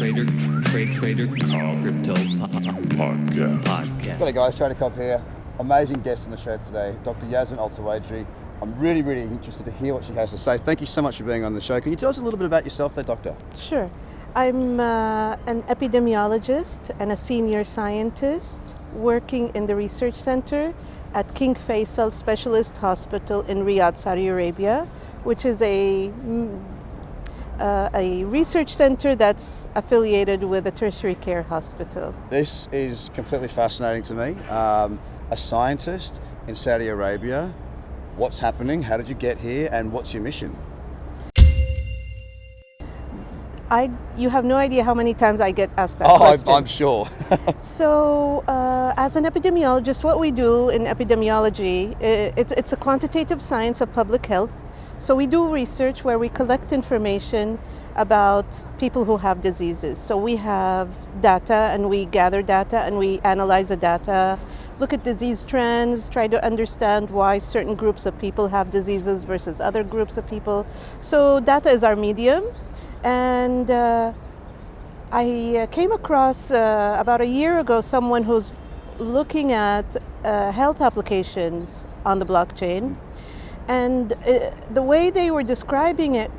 TraderCobb Crypto Podcast. G'day guys, TraderCobb here. Amazing guest on the show today, Dr. Yasmin Altwaijri. I'm really interested to hear what she has to say. Thank you so much for being on the show. Can you tell us a little bit about yourself there, Doctor? Sure. I'm an epidemiologist and a senior scientist working in the research center at King Faisal Specialist Hospital in Riyadh, Saudi Arabia, which is a research center that's affiliated with a tertiary care hospital. This is completely fascinating to me. A scientist in Saudi Arabia. What's happening? How did you get here? And what's your mission? You have no idea how many times I get asked that question. I'm sure. So, as an epidemiologist, what we do in epidemiology, it's a quantitative science of public health. So we do research where we collect information about people who have diseases. So we have data and we gather data and we analyze the data, look at disease trends, try to understand why certain groups of people have diseases versus other groups of people. So data is our medium. And I came across about a year ago someone who's looking at health applications on the blockchain. And the way they were describing it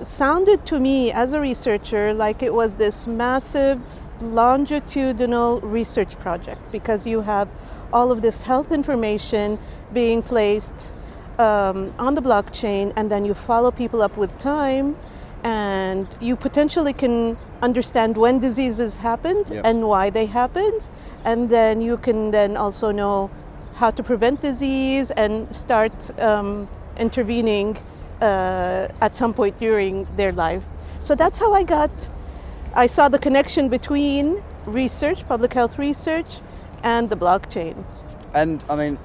sounded to me as a researcher like it was this massive longitudinal research project, because you have all of this health information being placed on the blockchain, and then you follow people up with time, and you potentially can understand when diseases happened. Yep. And why they happened, and then you can then also know how to prevent disease and start intervening at some point during their life. So that's how I saw the connection between research, public health research, and the blockchain. And I mean,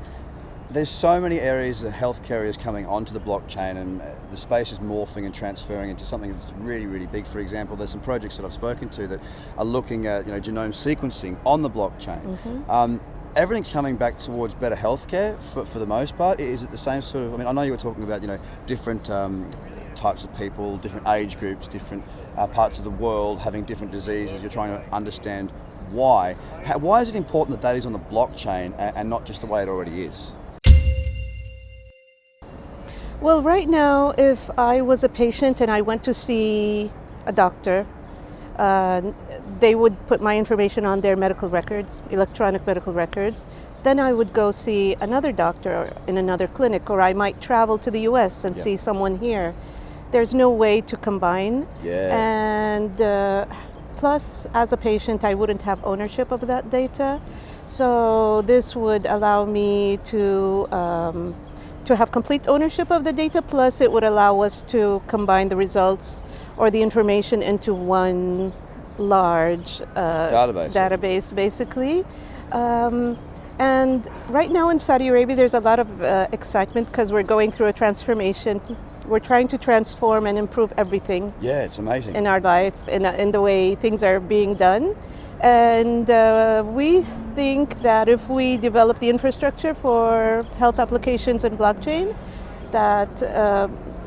there's so many areas that healthcare is coming onto the blockchain, and the space is morphing and transferring into something that's really big. For example, there's some projects that I've spoken to that are looking at genome sequencing on the blockchain. Mm-hmm. Everything's coming back towards better healthcare for the most part. Is it the same sort of? I mean, I know you were talking about different types of people, different age groups, different parts of the world having different diseases. You're trying to understand why. Why is it important that is on the blockchain and not just the way it already is? Well, right now, if I was a patient and I went to see a doctor, they would put my information on their medical records, electronic medical records. Then I would go see another doctor in another clinic, or I might travel to the US and see someone here. There's no way to combine. Yeah. And plus, as a patient, I wouldn't have ownership of that data. So this would allow me to have complete ownership of the data, plus it would allow us to combine the results or the information into one large database, basically. And right now in Saudi Arabia, there's a lot of excitement because we're going through a transformation. We're trying to transform and improve everything. Yeah, it's amazing. In our life, in the way things are being done. And we think that if we develop the infrastructure for health applications and blockchain, that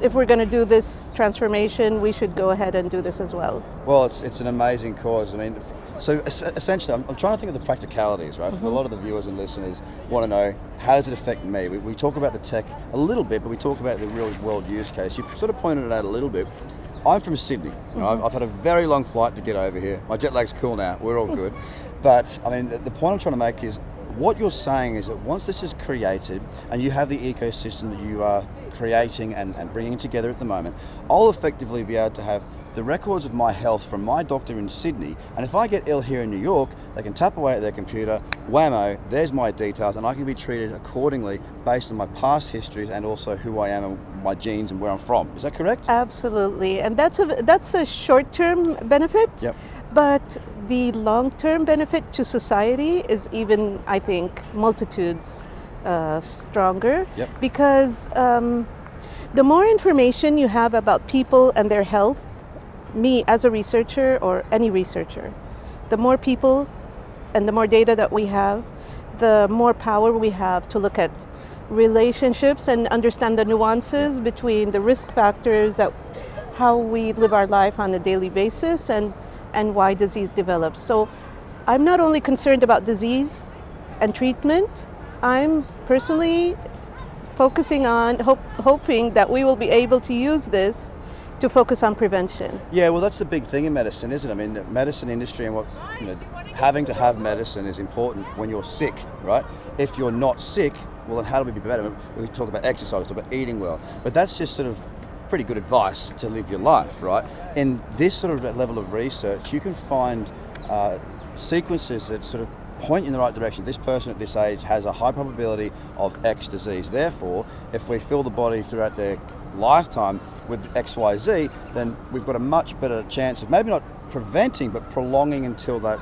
if we're going to do this transformation, we should go ahead and do this as well. Well, it's an amazing cause. I mean, so essentially, I'm trying to think of the practicalities, right? Mm-hmm. A lot of the viewers and listeners want to know, how does it affect me? We talk about the tech a little bit, but we talk about the real world use case. You sort of pointed it out a little bit. I'm from Sydney. Mm-hmm. I've had a very long flight to get over here. My jet lag's cool now. We're all good. But I mean, the point I'm trying to make is, what you're saying is that once this is created and you have the ecosystem that you are creating and bringing together at the moment, I'll effectively be able to have the records of my health from my doctor in Sydney, and if I get ill here in New York, they can tap away at their computer, whammo, there's my details, and I can be treated accordingly based on my past histories and also who I am and my genes and where I'm from. Is that correct? Absolutely, and that's a short-term benefit. Yep. But the long-term benefit to society is even, I think, multitudes stronger. Yep. Because the more information you have about people and their health, me as a researcher or any researcher, the more people and the more data that we have, the more power we have to look at relationships and understand the nuances between the risk factors that how we live our life on a daily basis and why disease develops. So I'm not only concerned about disease and treatment, I'm personally focusing on hoping that we will be able to use this to focus on prevention. Yeah, well, that's the big thing in medicine, isn't it? I mean, the medicine industry and having to have medicine is important when you're sick, right? If you're not sick, well, then how do we be better? We talk about exercise, we talk about eating well, but that's just sort of pretty good advice to live your life, right? In this sort of level of research, you can find sequences that sort of point in the right direction. This person at this age has a high probability of X disease. Therefore, if we fill the body throughout their lifetime with XYZ, then we've got a much better chance of maybe not preventing, but prolonging until that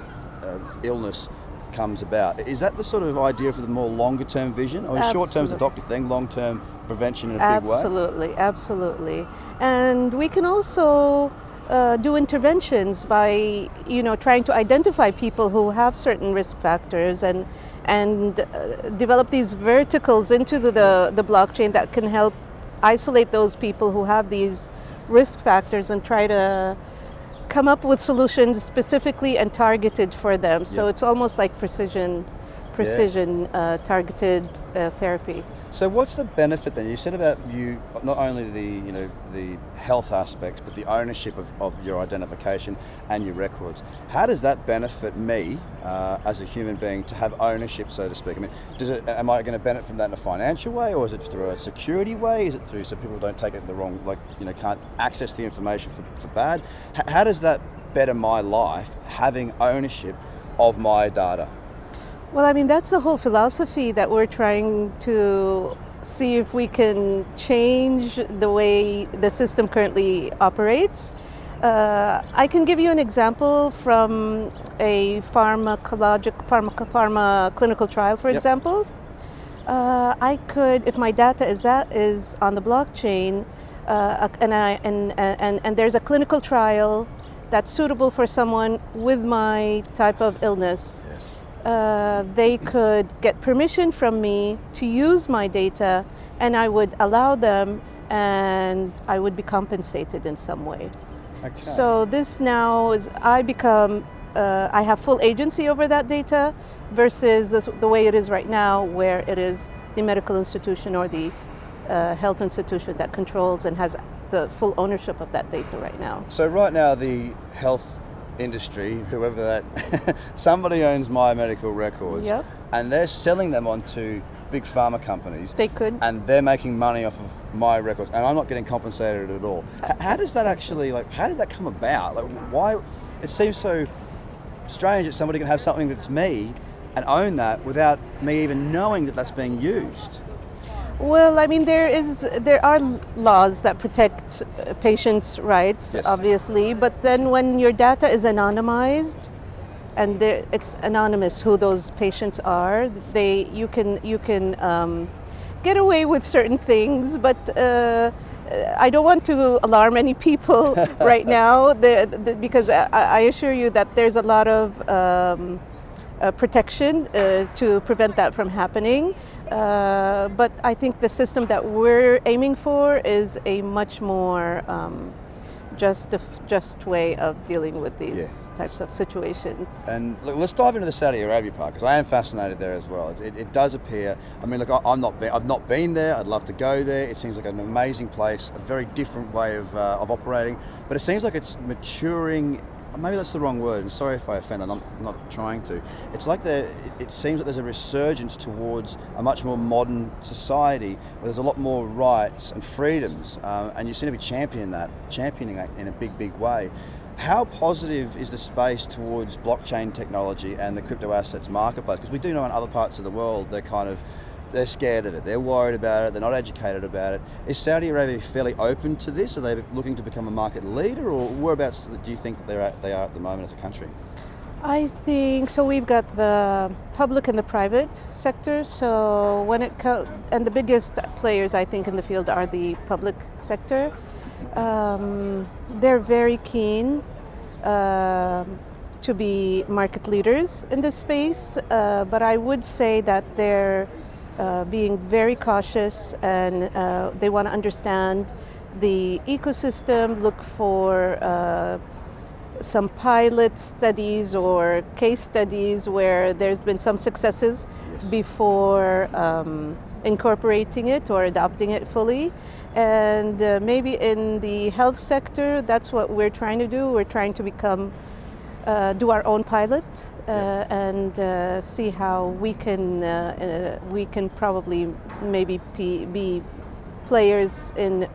illness comes about. Is that the sort of idea for the more longer term vision? Or short term is a doctor thing, long term prevention in a big way? Absolutely. And we can also do interventions by, trying to identify people who have certain risk factors and develop these verticals into the blockchain that can help isolate those people who have these risk factors and try to come up with solutions specifically and targeted for them. So it's almost like precision targeted therapy. So what's the benefit then? You said about you not only the health aspects, but the ownership of your identification and your records. How does that benefit me as a human being to have ownership, so to speak? I mean, am I going to benefit from that in a financial way, or is it through a security way? Is it through so people don't take it the wrong, can't access the information for bad? How does that better my life, having ownership of my data? Well, I mean, that's the whole philosophy that we're trying to see if we can change the way the system currently operates. I can give you an example from a pharma clinical trial, for example. I could, if my data is on the blockchain, and there's a clinical trial that's suitable for someone with my type of illness. Yes. They could get permission from me to use my data, and I would allow them, and I would be compensated in some way. Okay. So this now is, I have full agency over that data versus the way it is right now, where it is the medical institution or the health institution that controls and has the full ownership of that data right now. So right now the health industry, whoever that, somebody owns my medical records, and they're selling them on to big pharma companies. They could. And they're making money off of my records, and I'm not getting compensated at all. How does that actually, how did that come about? Why? It seems so strange that somebody can have something that's me and own that without me even knowing that that's being used. Well, I mean, there are laws that protect patients' rights, obviously, but then when your data is anonymized, and it's anonymous who those patients are, you can get away with certain things, but I don't want to alarm any people right now, because I assure you that there's a lot of protection to prevent that from happening. But I think the system that we're aiming for is a much more just way of dealing with these types of situations. And look, let's dive into the Saudi Arabia part, because I am fascinated there as well. It does appear, I mean, look, I've not been there. I'd love to go there. It seems like an amazing place, a very different way of operating, but it seems like it's maturing. Maybe that's the wrong word, and sorry if I offend, and I'm not trying to. It's like it seems like there's a resurgence towards a much more modern society where there's a lot more rights and freedoms, and you seem to be championing that in a big way. How positive is the space towards blockchain technology and the crypto assets marketplace? Because we do know in other parts of the world they're scared of it, they're worried about it, they're not educated about it. Is Saudi Arabia fairly open to this? Are they looking to become a market leader, or whereabouts do you think that they are at the moment as a country? I think so. We've got the public and the private sector. So and the biggest players, I think, in the field are the public sector. They're very keen to be market leaders in this space, but I would say that they're being very cautious, and they want to understand the ecosystem, look for some pilot studies or case studies where there's been some successes before incorporating it or adopting it fully. And maybe in the health sector, that's what we're trying to do. We're trying to do our own pilot and see how we can probably maybe be players in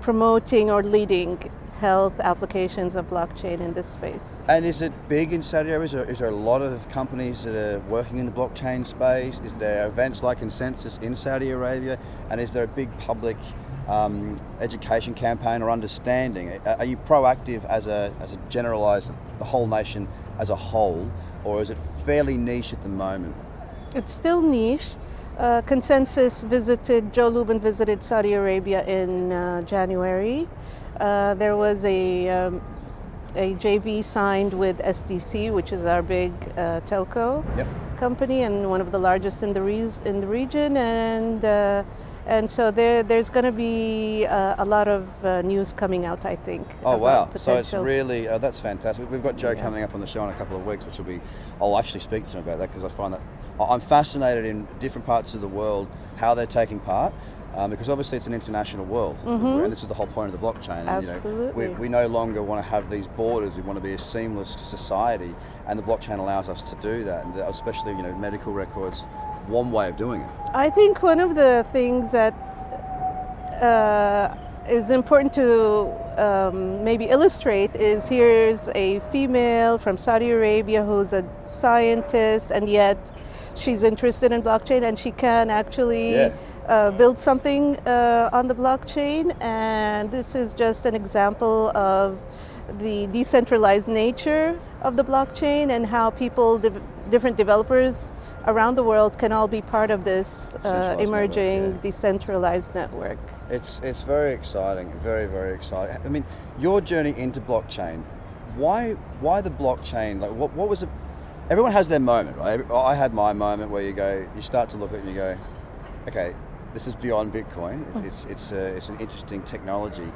promoting or leading health applications of blockchain in this space. And is it big in Saudi Arabia? Is there a lot of companies that are working in the blockchain space? Is there events like Consensus in Saudi Arabia? And is there a big public education campaign or understanding? Are you proactive as a generalized, the whole nation as a whole, or is it fairly niche at the moment? It's still niche. Joe Lubin visited Saudi Arabia in January. There was a JV signed with SDC, which is our big telco company and one of the largest in the region, and so there's going to be a lot of news coming out, I think. Oh wow! So it's really that's fantastic. We've got Joe coming up on the show in a couple of weeks, which I'll actually speak to him about that, because I find that I'm fascinated in different parts of the world how they're taking part. Because obviously it's an international world, and this is the whole point of the blockchain. Absolutely. We no longer want to have these borders. We want to be a seamless society, and the blockchain allows us to do that. And especially, medical records, one way of doing it. I think one of the things that is important to maybe illustrate is here's a female from Saudi Arabia who's a scientist, and yet she's interested in blockchain, and she can actually build something on the blockchain. And this is just an example of the decentralized nature of the blockchain and how people, different developers around the world, can all be part of this emerging decentralized network. It's very exciting, very, very exciting. I mean, your journey into blockchain, why the blockchain? Like, what was it? Everyone has their moment, right? I had my moment where you start to look at it and you go, okay, this is beyond Bitcoin. It's an interesting technology.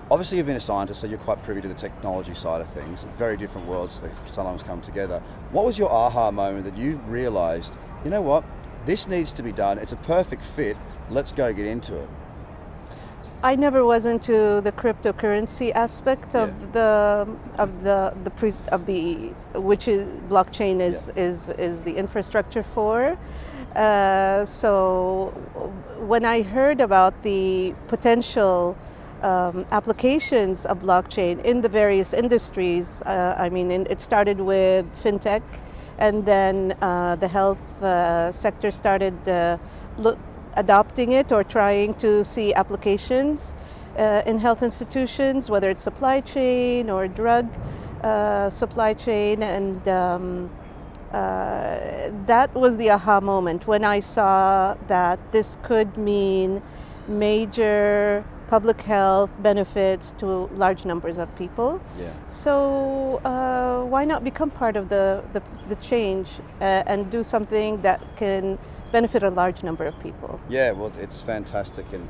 Obviously, you've been a scientist, so you're quite privy to the technology side of things. Very different worlds that sometimes come together. What was your aha moment that you realized, you know what, this needs to be done. It's a perfect fit. Let's go get into it. I never was into the cryptocurrency aspect of which is blockchain is the infrastructure for. So when I heard about the potential applications of blockchain in the various industries, it started with fintech, and then the health sector started adopting it or trying to see applications in health institutions, whether it's supply chain or drug supply chain, and that was the aha moment when I saw that this could mean major public health benefits to large numbers of people. So why not become part of the change and do something that can benefit a large number of people? Yeah, well, it's fantastic, and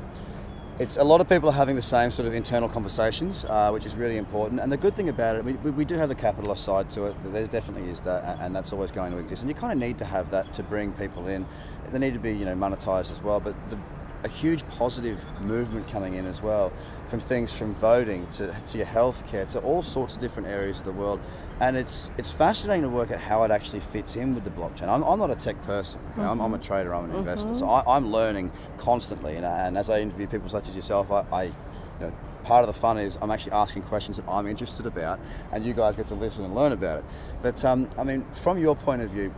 it's a lot of people are having the same sort of internal conversations, which is really important. And the good thing about it, we do have the capitalist side to it. There definitely is that, and that's always going to exist. And you kind of need to have that to bring people in. They need to be, monetized as well. But a huge positive movement coming in as well, from things from voting to your healthcare to all sorts of different areas of the world. And it's fascinating to work out how it actually fits in with the blockchain. I'm not a tech person. I'm a trader. I'm an investor. So I'm learning constantly. And as I interview people such as yourself, I part of the fun is I'm actually asking questions that I'm interested about, and you guys get to listen and learn about it. But from your point of view,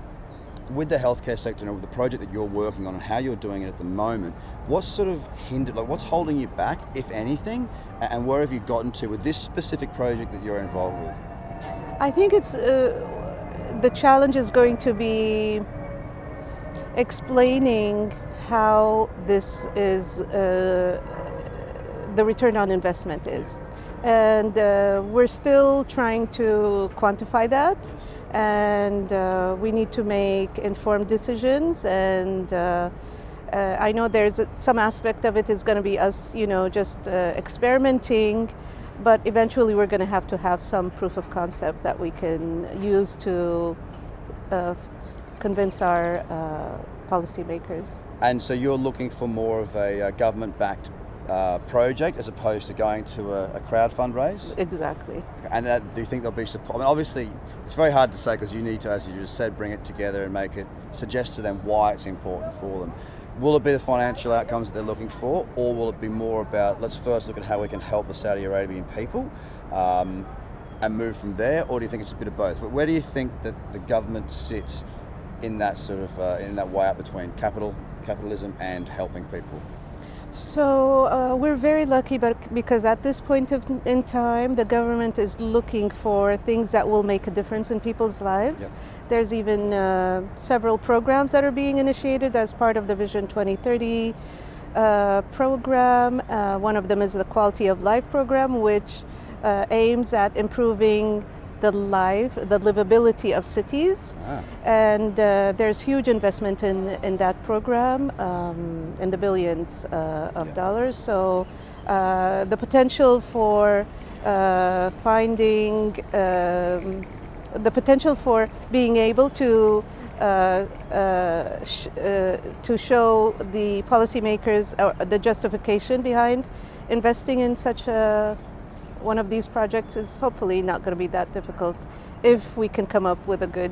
with the healthcare sector and with the project that you're working on and how you're doing it at the moment, what's sort of hindered, what's holding you back, if anything, and where have you gotten to with this specific project that you're involved with? I think it's the challenge is going to be explaining how this is the return on investment is. And we're still trying to quantify that, and we need to make informed decisions and I know there's some aspect of it is going to be us, just experimenting, but eventually we're going to have some proof of concept that we can use to convince our policymakers. And so you're looking for more of a government-backed project as opposed to going to a crowd fundraise? Exactly. And do you think there'll be support? I mean, obviously, it's very hard to say because you need to, as you just said, bring it together and suggest to them why it's important for them. Will it be the financial outcomes that they're looking for, or will it be more about, let's first look at how we can help the Saudi Arabian people and move from there, or do you think it's a bit of both? Where do you think that the government sits in that sort of, in that way up between capitalism and helping people? So we're very lucky, because at this point in time, the government is looking for things that will make a difference in people's lives. Yep. There's even several programs that are being initiated as part of the Vision 2030 program. One of them is the Quality of Life program, which aims at improving the livability of cities. And there's huge investment in that program, in the billions of dollars. So the potential for being able to show the policymakers the justification behind investing in such one of these projects is hopefully not going to be that difficult if we can come up with a good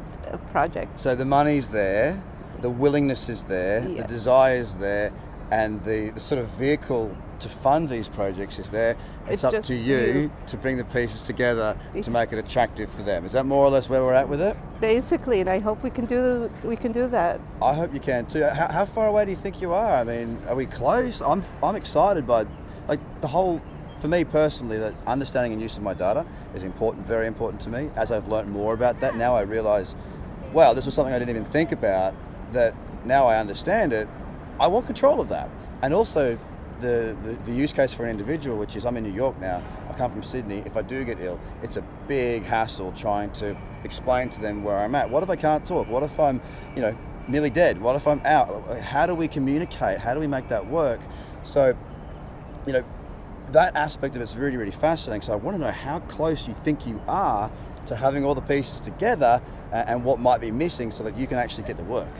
project. So the money's there, the willingness is there, Yeah. the desire is there, and the sort of vehicle to fund these projects is there. It's up just to you to bring the pieces together to make it attractive for them. Is that more or less where we're at with it? Basically, and I hope we can do that. I hope you can too. How far away do you think you are? I mean, are we close? I'm excited by the whole. For me personally, that understanding and use of my data is important, very important to me. As I've learned more about that, now I realize, wow, this was something I didn't even think about, that now I understand it. I want control of that. And also the use case for an individual, which is I'm in New York now, I come from Sydney. If I do get ill, it's a big hassle trying to explain to them where I'm at. What if I can't talk? What if I'm, nearly dead? What if I'm out? How do we communicate? How do we make that work? So, that aspect of it's really, really fascinating. So I want to know how close you think you are to having all the pieces together and what might be missing so that you can actually get the work.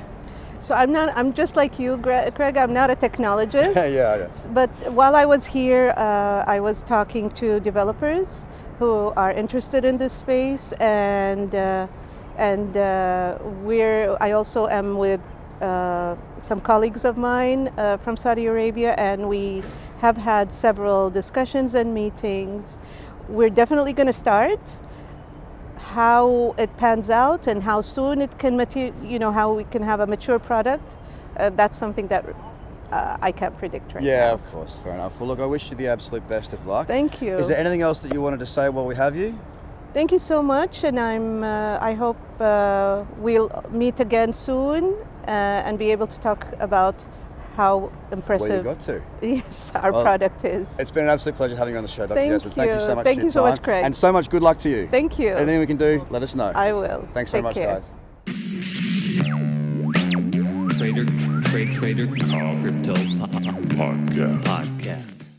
So I'm just like you, Craig, I'm not a technologist. Yeah. But while I was here, I was talking to developers who are interested in this space, and I also am with some colleagues of mine from Saudi Arabia, and we have had several discussions and meetings. We're definitely going to start. How it pans out and how soon it can how we can have a mature product, that's something that I can't predict right now. Yeah, of course, fair enough. Well, look, I wish you the absolute best of luck. Thank you. Is there anything else that you wanted to say while we have you? Thank you so much, and I hope we'll meet again soon and be able to talk about how impressive Where you got to. Yes, our product is. It's been an absolute pleasure having you on the show, Dr. Thank Yasmin. Thank you so much Thank for your you so time. much, Craig. And so much good luck to you. Thank you. Anything we can do, let us know. I will. Thanks very much, care. guys. TraderCobb Crypto Podcast.